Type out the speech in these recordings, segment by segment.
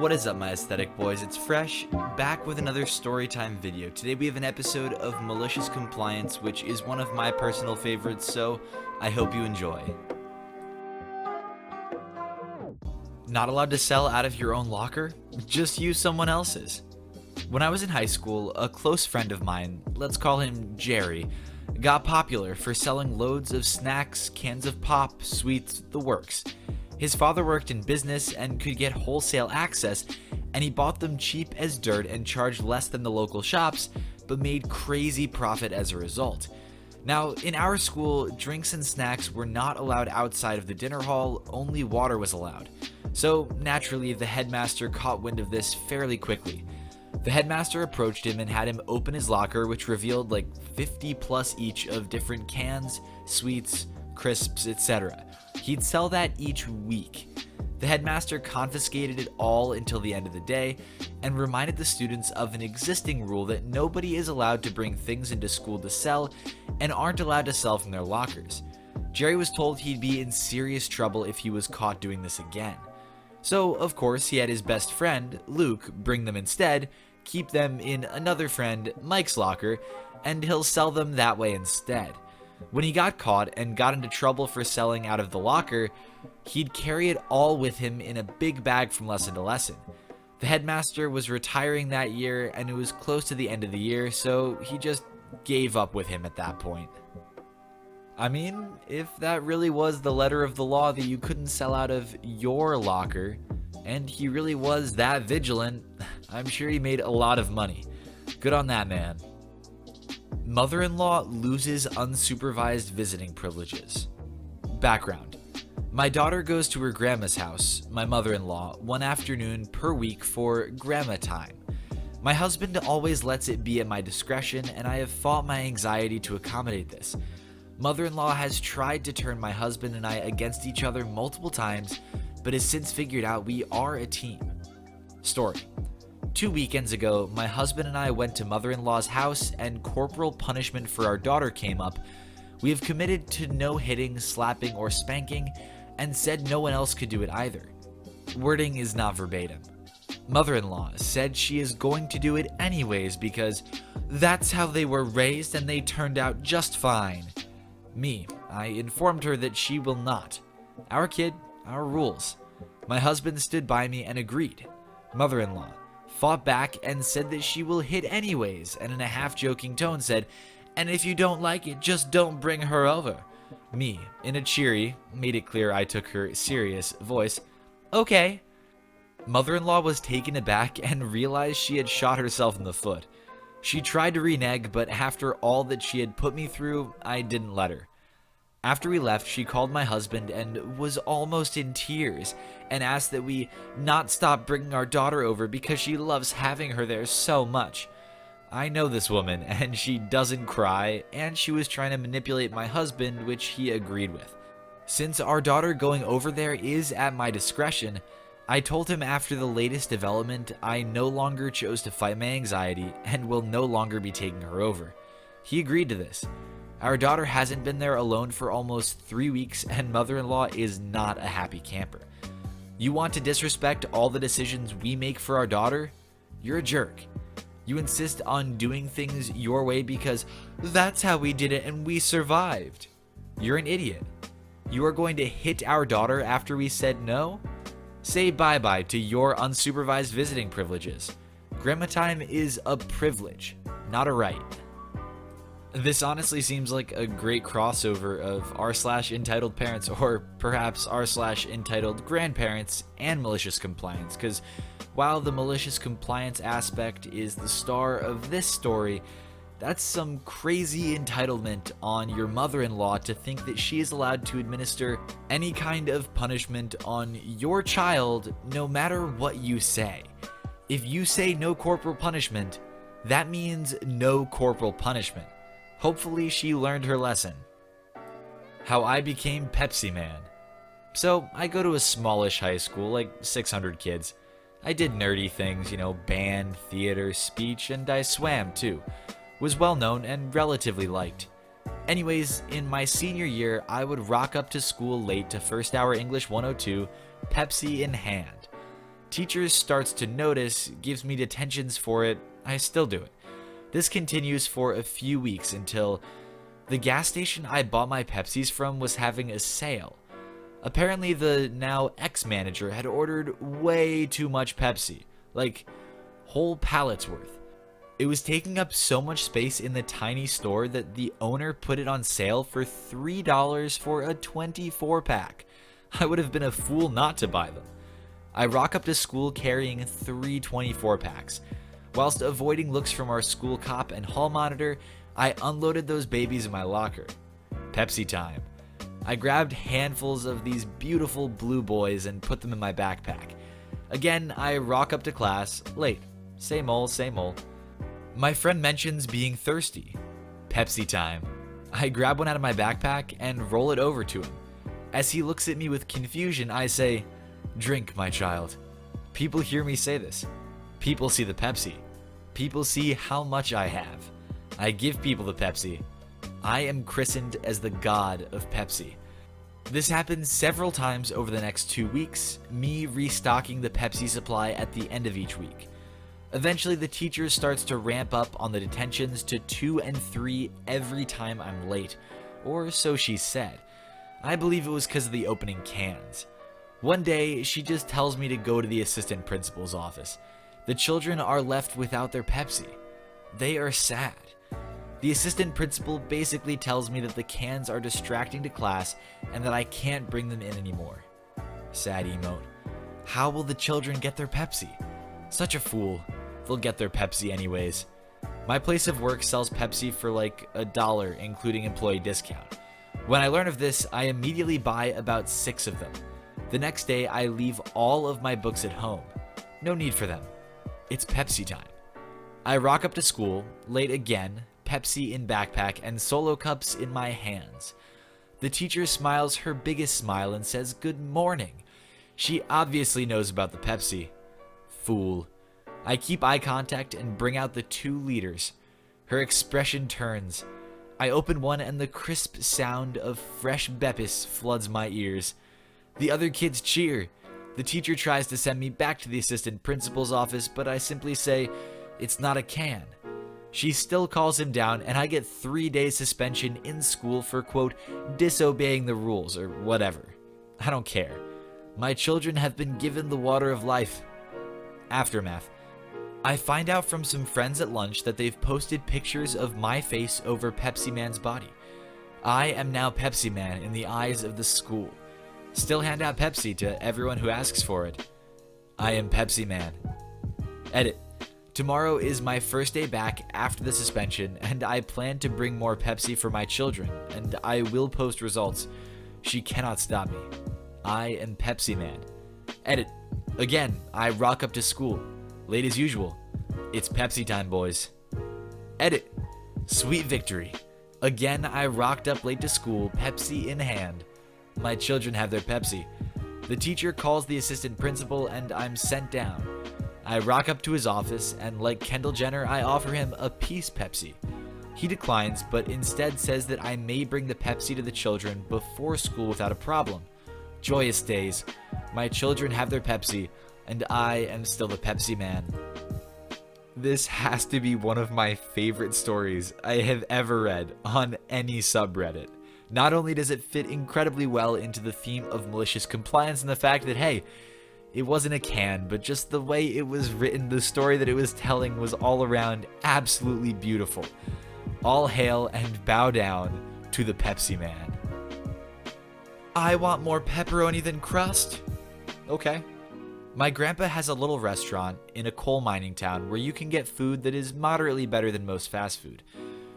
What is up, my aesthetic boys? It's Fresh, back with another storytime video. Today we have an episode of Malicious Compliance, which is one of my personal favorites, so I hope you enjoy. Not allowed to sell out of your own locker? Just use someone else's. When I was in high school, a close friend of mine, let's call him Jerry, got popular for selling loads of snacks, cans of pop, sweets, the works. His father worked in business and could get wholesale access, and he bought them cheap as dirt and charged less than the local shops, but made crazy profit as a result. Now, in our school, drinks and snacks were not allowed outside of the dinner hall, only water was allowed. So, naturally, the headmaster caught wind of this fairly quickly. The headmaster approached him and had him open his locker, which revealed like 50 plus each of different cans, sweets, crisps, etc. He'd sell that each week. The headmaster confiscated it all until the end of the day and reminded the students of an existing rule that nobody is allowed to bring things into school to sell and aren't allowed to sell from their lockers. Jerry was told he'd be in serious trouble if he was caught doing this again. So, of course, he had his best friend, Luke, bring them instead, keep them in another friend, Mike's locker, and he'll sell them that way instead. When he got caught and got into trouble for selling out of the locker, he'd carry it all with him in a big bag from lesson to lesson. The headmaster was retiring that year and it was close to the end of the year, so he just gave up with him at that point. I mean, if that really was the letter of the law that you couldn't sell out of your locker, and he really was that vigilant, I'm sure he made a lot of money. Good on that man. Mother-in-law loses unsupervised visiting privileges. Background. My daughter goes to her grandma's house, my mother-in-law, one afternoon per week for grandma time. My husband always lets it be at my discretion, and I have fought my anxiety to accommodate this. Mother-in-law has tried to turn my husband and I against each other multiple times, but has since figured out we are a team. Story. 2 weekends ago, my husband and I went to mother-in-law's house and corporal punishment for our daughter came up. We have committed to no hitting, slapping, or spanking, and said no one else could do it either. Wording is not verbatim. Mother-in-law said she is going to do it anyways because that's how they were raised and they turned out just fine. Me, I informed her that she will not. Our kid, our rules. My husband stood by me and agreed. Mother-in-law fought back and said that she will hit anyways, and in a half-joking tone said, "And if you don't like it, just don't bring her over." Me, in a cheery, made it clear I took her serious voice, "Okay." Mother-in-law was taken aback and realized she had shot herself in the foot. She tried to renege, but after all that she had put me through, I didn't let her. After we left, she called my husband and was almost in tears and asked that we not stop bringing our daughter over because she loves having her there so much. I know this woman, and she doesn't cry, and she was trying to manipulate my husband, which he agreed with. Since our daughter going over there is at my discretion, I told him after the latest development I no longer chose to fight my anxiety and will no longer be taking her over. He agreed to this. Our daughter hasn't been there alone for almost 3 weeks, and mother-in-law is not a happy camper. You want to disrespect all the decisions we make for our daughter? You're a jerk. You insist on doing things your way because that's how we did it and we survived. You're an idiot. You are going to hit our daughter after we said no? Say bye-bye to your unsupervised visiting privileges. Grandma time is a privilege, not a right. This honestly seems like a great crossover of r/entitled parents, or perhaps r/entitled grandparents and malicious compliance, because while the malicious compliance aspect is the star of this story, that's some crazy entitlement on your mother-in-law to think that she is allowed to administer any kind of punishment on your child no matter what you say. If you say no corporal punishment, that means no corporal punishment. Hopefully she learned her lesson. How I became Pepsi Man. So I go to a smallish high school, like 600 kids. I did nerdy things, band, theater, speech, and I swam too. Was well known and relatively liked. Anyways, in my senior year, I would rock up to school late to first hour English 102, Pepsi in hand. Teachers starts to notice, gives me detentions for it, I still do it. This continues for a few weeks until the gas station I bought my Pepsis from was having a sale. Apparently the now ex-manager had ordered way too much Pepsi, like whole pallets worth. It was taking up so much space in the tiny store that the owner put it on sale for $3 for a 24-pack. I would have been a fool not to buy them. I rock up to school carrying 3 24-packs. Whilst avoiding looks from our school cop and hall monitor, I unloaded those babies in my locker. Pepsi time. I grabbed handfuls of these beautiful blue boys and put them in my backpack. Again, I rock up to class, late. Same old, same old. My friend mentions being thirsty. Pepsi time. I grab one out of my backpack and roll it over to him. As he looks at me with confusion, I say, "Drink, my child." People hear me say this. People see the Pepsi. People see how much I have. I give people the Pepsi. I am christened as the god of Pepsi. This happens several times over the next 2 weeks, me restocking the Pepsi supply at the end of each week. Eventually, the teacher starts to ramp up on the detentions to 2 and 3 every time I'm late, or so she said. I believe it was because of the opening cans. One day, she just tells me to go to the assistant principal's office. The children are left without their Pepsi. They are sad. The assistant principal basically tells me that the cans are distracting to class and that I can't bring them in anymore. Sad emote. How will the children get their Pepsi? Such a fool. They'll get their Pepsi anyways. My place of work sells Pepsi for like $1, including employee discount. When I learn of this, I immediately buy about 6 of them. The next day, I leave all of my books at home. No need for them. It's Pepsi time. I rock up to school, late again, Pepsi in backpack and solo cups in my hands. The teacher smiles her biggest smile and says good morning. She obviously knows about the Pepsi. Fool. I keep eye contact and bring out the 2 liters. Her expression turns. I open one and the crisp sound of fresh Beppis floods my ears. The other kids cheer. The teacher tries to send me back to the assistant principal's office, but I simply say, "It's not a can." She still calls him down, and I get 3 days suspension in school for, quote, disobeying the rules or whatever. I don't care. My children have been given the water of life. Aftermath. I find out from some friends at lunch that they've posted pictures of my face over Pepsi Man's body. I am now Pepsi Man in the eyes of the school. Still hand out Pepsi to everyone who asks for it. I am Pepsi Man. Edit. Tomorrow is my first day back after the suspension, and I plan to bring more Pepsi for my children, and I will post results. She cannot stop me. I am Pepsi Man. Edit. Again, I rock up to school. Late as usual. It's Pepsi time, boys. Edit. Sweet victory. Again, I rocked up late to school, Pepsi in hand. My children have their Pepsi. The teacher calls the assistant principal and I'm sent down. I rock up to his office and like Kendall Jenner, I offer him a peace Pepsi. He declines, but instead says that I may bring the Pepsi to the children before school without a problem. Joyous days. My children have their Pepsi, and I am still the Pepsi Man. This has to be one of my favorite stories I have ever read on any subreddit. Not only does it fit incredibly well into the theme of malicious compliance and the fact that, hey, it wasn't a can, but just the way it was written, the story that it was telling was all around absolutely beautiful. All hail and bow down to the Pepsi Man. I want more pepperoni than crust. Okay. My grandpa has a little restaurant in a coal mining town where you can get food that is moderately better than most fast food.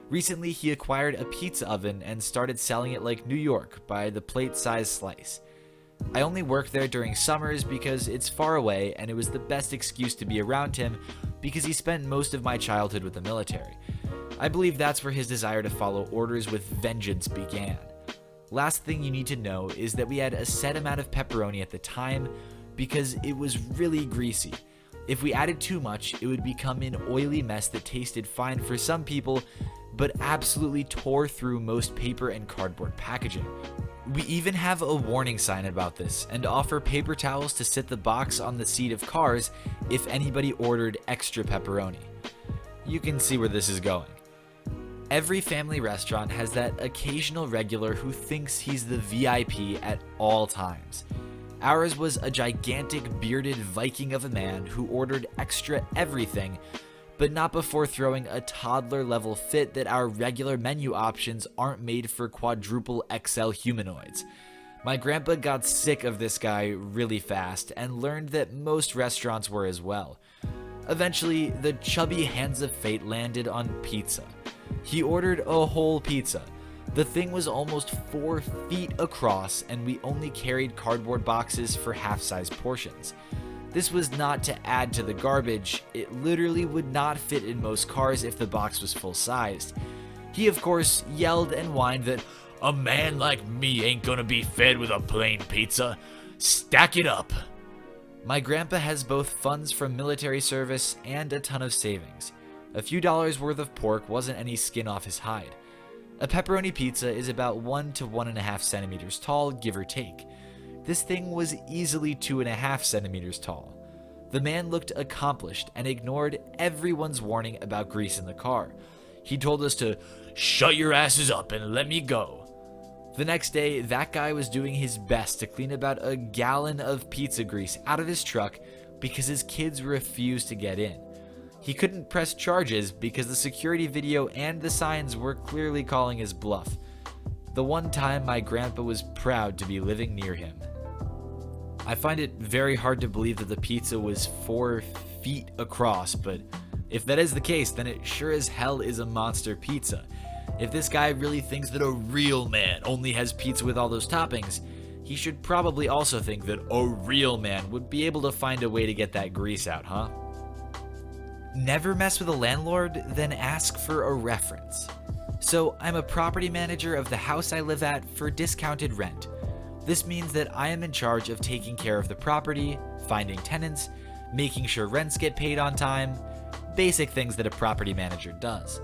Recently, he acquired a pizza oven and started selling it like New York by the plate-sized slice. I only work there during summers because it's far away and it was the best excuse to be around him because he spent most of my childhood with the military. I believe that's where his desire to follow orders with vengeance began. Last thing you need to know is that we had a set amount of pepperoni at the time because it was really greasy. If we added too much, it would become an oily mess that tasted fine for some people, but absolutely tore through most paper and cardboard packaging. We even have a warning sign about this and offer paper towels to sit the box on the seat of cars if anybody ordered extra pepperoni. You can see where this is going. Every family restaurant has that occasional regular who thinks he's the VIP at all times. Ours was a gigantic bearded Viking of a man who ordered extra everything, but not before throwing a toddler level fit that our regular menu options aren't made for quadruple XL humanoids. My grandpa got sick of this guy really fast and learned that most restaurants were as well. Eventually, the chubby hands of fate landed on pizza. He ordered a whole pizza. The thing was almost 4 feet across, and we only carried cardboard boxes for half-size portions. This was not to add to the garbage, it literally would not fit in most cars if the box was full-sized. He of course yelled and whined that a man like me ain't gonna be fed with a plain pizza. Stack it up. My grandpa has both funds from military service and a ton of savings. A few dollars worth of pork wasn't any skin off his hide. A pepperoni pizza is about 1 to 1.5 centimeters tall, give or take. This thing was easily 2.5 centimeters tall. The man looked accomplished and ignored everyone's warning about grease in the car. He told us to shut your asses up and let me go. The next day, that guy was doing his best to clean about a gallon of pizza grease out of his truck because his kids refused to get in. He couldn't press charges because the security video and the signs were clearly calling his bluff. The one time my grandpa was proud to be living near him. I find it very hard to believe that the pizza was 4 feet across, but if that is the case, then it sure as hell is a monster pizza. If this guy really thinks that a real man only has pizza with all those toppings, he should probably also think that a real man would be able to find a way to get that grease out, huh? Never mess with a landlord, then ask for a reference. So I'm a property manager of the house I live at for discounted rent. This means that I am in charge of taking care of the property, finding tenants, making sure rents get paid on time, basic things that a property manager does.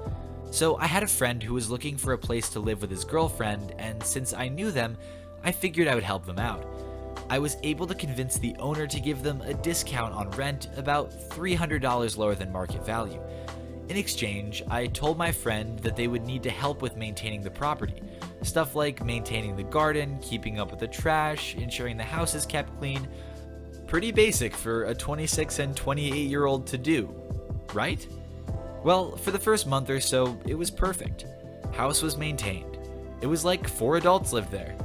So I had a friend who was looking for a place to live with his girlfriend, and since I knew them, I figured I would help them out. I was able to convince the owner to give them a discount on rent about $300 lower than market value. In exchange, I told my friend that they would need to help with maintaining the property. Stuff like maintaining the garden, keeping up with the trash, ensuring the house is kept clean. Pretty basic for a 26 and 28-year-old to do, right? Well, for the first month or so, it was perfect. House was maintained. It was like 4 adults lived there.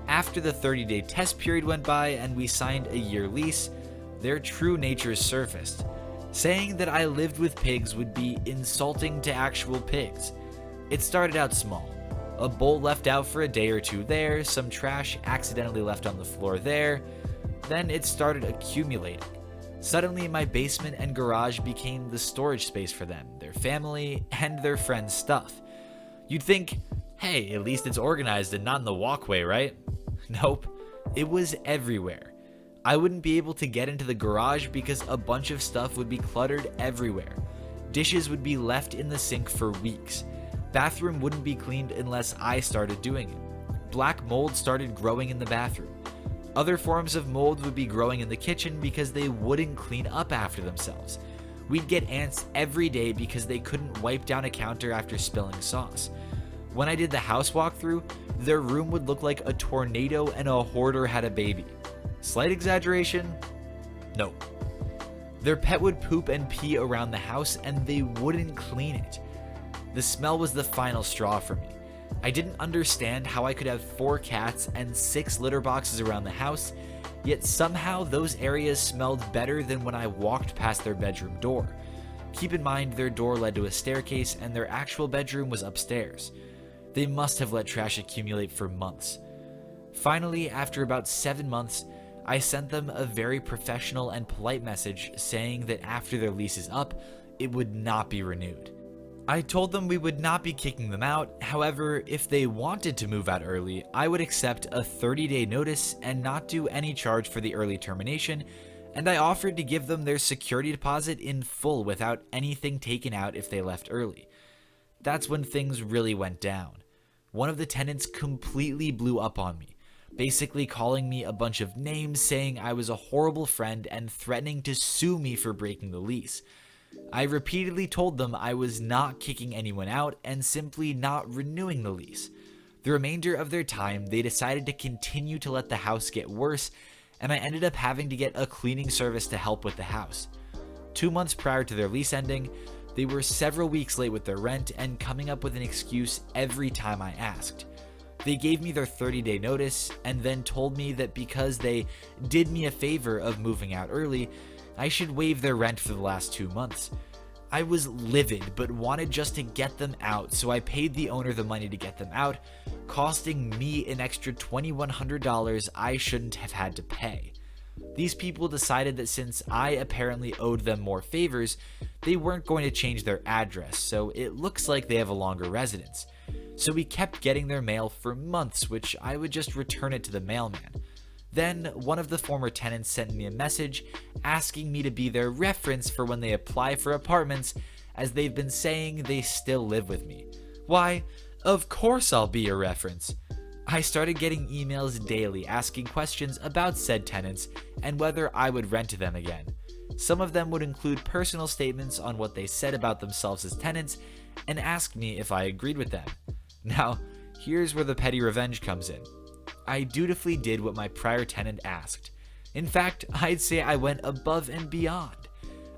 After the 30-day test period went by and we signed a year lease, their true natures surfaced. Saying that I lived with pigs would be insulting to actual pigs. It started out small. A bowl left out for a day or two there, some trash accidentally left on the floor there. Then it started accumulating. Suddenly, my basement and garage became the storage space for them, their family, and their friends' stuff. You'd think, hey, at least it's organized and not in the walkway, right? Nope, it was everywhere. I wouldn't be able to get into the garage because a bunch of stuff would be cluttered everywhere. Dishes would be left in the sink for weeks. Bathroom wouldn't be cleaned unless I started doing it. Black mold started growing in the bathroom. Other forms of mold would be growing in the kitchen because they wouldn't clean up after themselves. We'd get ants every day because they couldn't wipe down a counter after spilling sauce. When I did the house walkthrough, their room would look like a tornado and a hoarder had a baby. Slight exaggeration? No. Their pet would poop and pee around the house and they wouldn't clean it. The smell was the final straw for me. I didn't understand how I could have 4 cats and 6 litter boxes around the house, yet somehow those areas smelled better than when I walked past their bedroom door. Keep in mind their door led to a staircase and their actual bedroom was upstairs. They must have let trash accumulate for months. Finally, after about 7 months, I sent them a very professional and polite message saying that after their lease is up, it would not be renewed. I told them we would not be kicking them out, however, if they wanted to move out early, I would accept a 30-day notice and not do any charge for the early termination, and I offered to give them their security deposit in full without anything taken out if they left early. That's when things really went down. One of the tenants completely blew up on me. basically calling me a bunch of names, saying I was a horrible friend, and threatening to sue me for breaking the lease. I repeatedly told them I was not kicking anyone out and simply not renewing the lease. The remainder of their time, they decided to continue to let the house get worse, and I ended up having to get a cleaning service to help with the house. 2 months prior to their lease ending, they were several weeks late with their rent and coming up with an excuse every time I asked. They gave me their 30-day notice and then told me that because they did me a favor of moving out early, I should waive their rent for the last 2 months. I was livid but wanted just to get them out, so I paid the owner the money to get them out, costing me an extra $2,100 I shouldn't have had to pay. These people decided that since I apparently owed them more favors, they weren't going to change their address, so it looks like they have a longer residence. So we kept getting their mail for months, which I would just return it to the mailman. Then, one of the former tenants sent me a message asking me to be their reference for when they apply for apartments, as they've been saying they still live with me. Why, of course I'll be a reference. I started getting emails daily asking questions about said tenants and whether I would rent to them again. Some of them would include personal statements on what they said about themselves as tenants and asked me if I agreed with them. Now, here's where the petty revenge comes in. I dutifully did what my prior tenant asked. In fact, I'd say I went above and beyond.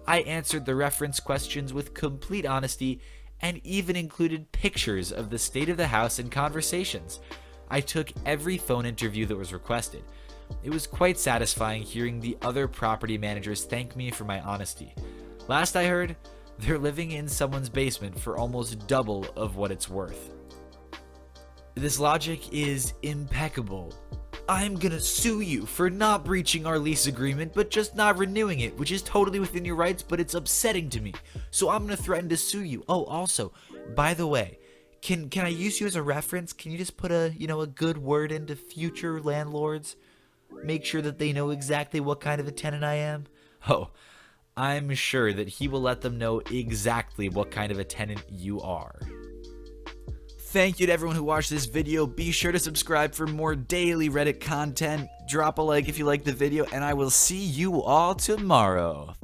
I answered the reference questions with complete honesty and even included pictures of the state of the house and conversations. I took every phone interview that was requested. It was quite satisfying hearing the other property managers thank me for my honesty. Last I heard, they're living in someone's basement for almost double of what it's worth. This logic is impeccable. I'm gonna sue you for not breaching our lease agreement but just not renewing it, which is totally within your rights, but it's upsetting to me. So I'm gonna threaten to sue you. Oh, also, by the way, can I use you as a reference? Can you just put a good word into future landlords? Make sure that they know exactly what kind of a tenant I am? Oh, I'm sure that he will let them know exactly what kind of a tenant you are. Thank you to everyone who watched this video. Be sure to subscribe for more daily Reddit content. Drop a like if you liked the video, and I will see you all tomorrow.